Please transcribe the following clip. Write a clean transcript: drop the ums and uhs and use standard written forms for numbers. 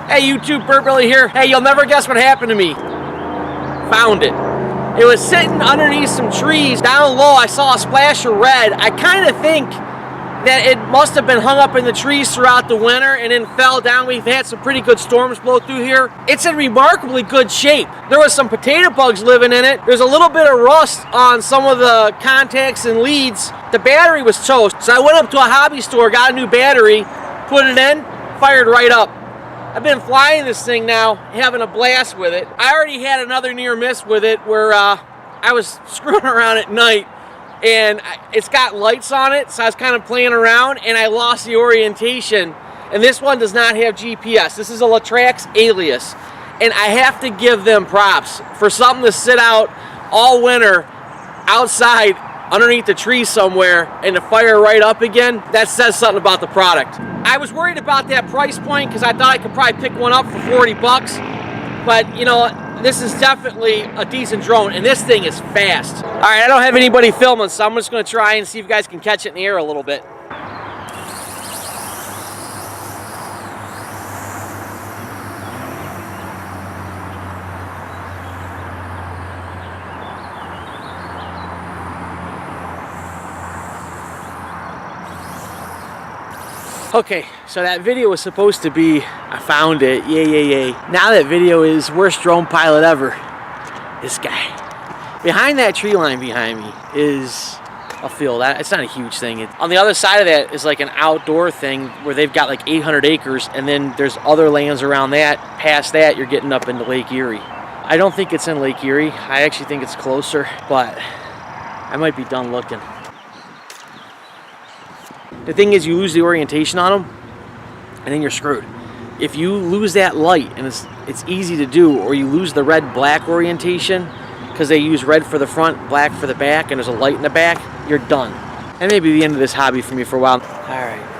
Hey YouTube, Bert Billy here. Hey, you'll never guess what happened to me. Found it. It was sitting underneath some trees. Down low, I saw a splash of red. I kind of think that it must have been hung up in the trees throughout the winter and then fell down. We've had some pretty good storms blow through here. It's in remarkably good shape. There was some potato bugs living in it. There's a little bit of rust on some of the contacts and leads. The battery was toast. So I went up to a hobby store, got a new battery, put it in, fired right up. I've been flying this thing now, having a blast with it. I already had another near miss with it where I was screwing around at night and it's got lights on it, so I was kind of playing around and I lost the orientation. And this one does not have GPS. This is a Latrax Alias. And I have to give them props for something to sit out all winter outside underneath the tree somewhere and to fire right up again. That says something about the product. I was worried about that price point because I thought I could probably pick one up for 40 bucks. But you know, this is definitely a decent drone and this thing is fast. All right, I don't have anybody filming, so I'm just gonna try and see if you guys can catch it in the air a little bit. Okay, so that video was supposed to be, I found it, yay. Now that video is worst drone pilot ever. This guy. Behind that tree line behind me is a field. It's not a huge thing. On the other side of that is like an outdoor thing where they've got like 800 acres and then there's other lands around that. Past that, you're getting up into Lake Erie. I don't think it's in Lake Erie. I actually think it's closer, but I might be done looking. The thing is, you lose the orientation on them, and then you're screwed. If you lose that light, and it's easy to do, or you lose the red-black orientation, because they use red for the front, black for the back, and there's a light in the back, you're done. That may be the end of this hobby for me for a while. All right.